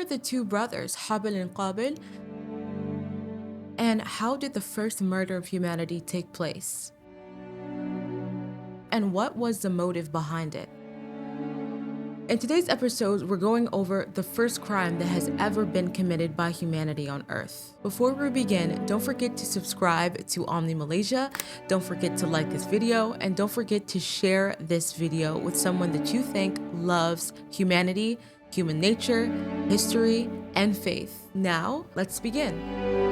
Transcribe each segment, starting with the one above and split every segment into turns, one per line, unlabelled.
the two brothers, Habil and Qabil? And how did the first murder of humanity take place? And what was the motive behind it? In today's episode, we're going over the first crime that has ever been committed by humanity on Earth. Before we begin, don't forget to subscribe to Omni Malaysia, don't forget to like this video, and don't forget to share this video with someone that you think loves humanity, human nature, history, and faith. Now, let's begin.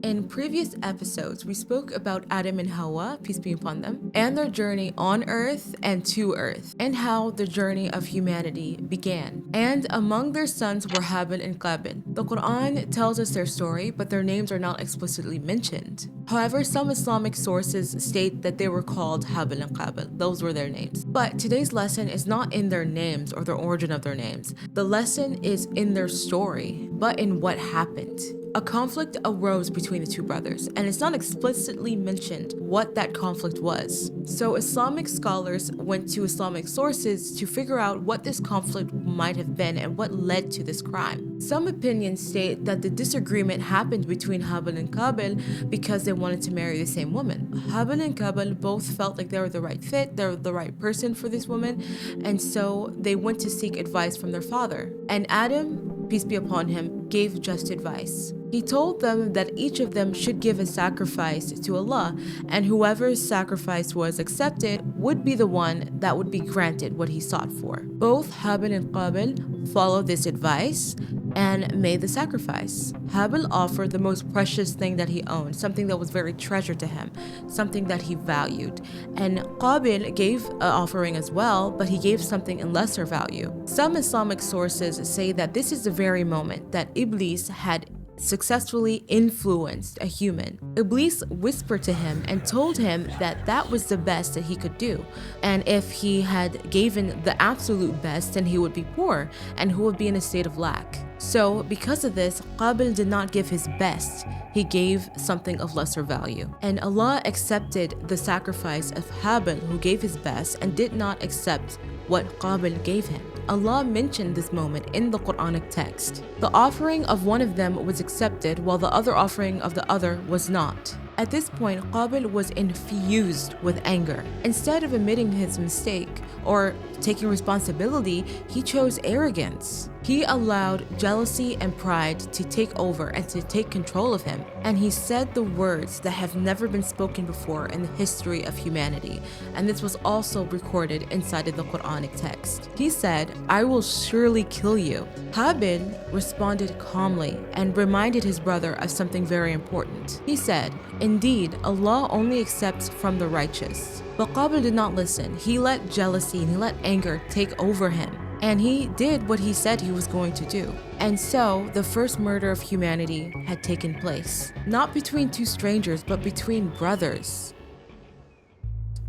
In previous episodes, we spoke about Adam and Hawa, peace be upon them, and their journey on Earth and to Earth, and how the journey of humanity began. And among their sons were Habil and Qabil. The Quran tells us their story, but their names are not explicitly mentioned. However, some Islamic sources state that they were called Habil and Qabil. Those were their names. But today's lesson is not in their names or the origin of their names. The lesson is in their story, but in what happened. A conflict arose between the two brothers, and it's not explicitly mentioned what that conflict was. So Islamic scholars went to Islamic sources to figure out what this conflict might have been and what led to this crime. Some opinions state that the disagreement happened between Habil and Qabil because they wanted to marry the same woman. Habil and Qabil both felt like they were the right fit, they were the right person for this woman, and so they went to seek advice from their father. And Adam, peace be upon him, gave just advice. He told them that each of them should give a sacrifice to Allah, and whoever's sacrifice was accepted would be the one that would be granted what he sought for. Both Habil and Qabil followed this advice and made the sacrifice. Habil offered the most precious thing that he owned, something that was very treasured to him, something that he valued. And Qabil gave an offering as well, but he gave something in lesser value. Some Islamic sources say that this is the very moment that Iblis had successfully influenced a human. Iblis whispered to him and told him that that was the best that he could do. And if he had given the absolute best, then he would be poor and he would be in a state of lack. So because of this, Qabil did not give his best. He gave something of lesser value. And Allah accepted the sacrifice of Habil, who gave his best, and did not accept what Qabil gave him. Allah mentioned this moment in the Qur'anic text. The offering of one of them was accepted while the other offering of the other was not. At this point, Qabil was infused with anger. Instead of admitting his mistake or taking responsibility, he chose arrogance. He allowed jealousy and pride to take over and to take control of him. And he said the words that have never been spoken before in the history of humanity. And this was also recorded inside of the Qur'anic text. He said, "I will surely kill you." Habil responded calmly and reminded his brother of something very important. He said, "Indeed, Allah only accepts from the righteous." But Qabil did not listen. He let jealousy and he let anger take over him. And he did what he said he was going to do. And so, the first murder of humanity had taken place. Not between two strangers, but between brothers.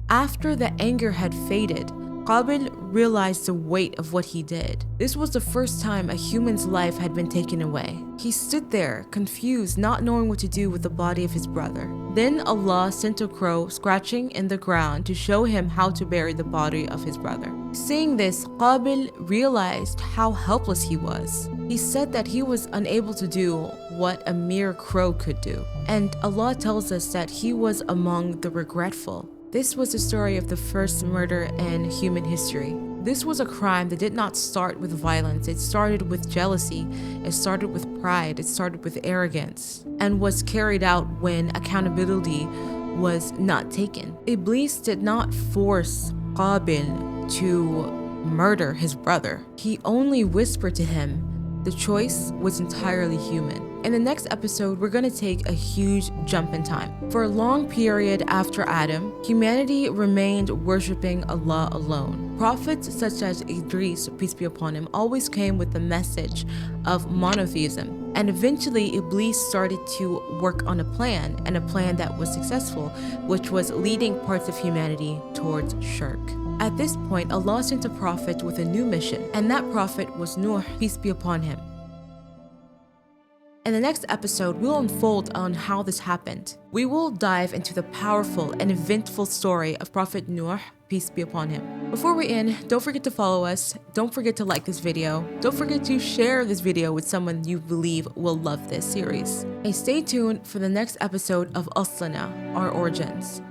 After the anger had faded, Qabil realized the weight of what he did. This was the first time a human's life had been taken away. He stood there, confused, not knowing what to do with the body of his brother. Then Allah sent a crow scratching in the ground to show him how to bury the body of his brother. Seeing this, Qabil realized how helpless he was. He said that he was unable to do what a mere crow could do. And Allah tells us that he was among the regretful. This was the story of the first murder in human history. This was a crime that did not start with violence. It started with jealousy, it started with pride, it started with arrogance, and was carried out when accountability was not taken. Iblis did not force Qabil to murder his brother. He only whispered to him. The choice was entirely human. In the next episode, we're going to take a huge jump in time. For a long period after Adam, humanity remained worshipping Allah alone. Prophets such as Idris, peace be upon him, always came with the message of monotheism. And eventually, Iblis started to work on a plan, and a plan that was successful, which was leading parts of humanity towards shirk. At this point, Allah sent a prophet with a new mission, and that prophet was Nuh, peace be upon him. In the next episode, we'll unfold on how this happened. We will dive into the powerful and eventful story of Prophet Nuh, peace be upon him. Before we end, don't forget to follow us. Don't forget to like this video. Don't forget to share this video with someone you believe will love this series. And stay tuned for the next episode of Asluna, our origins.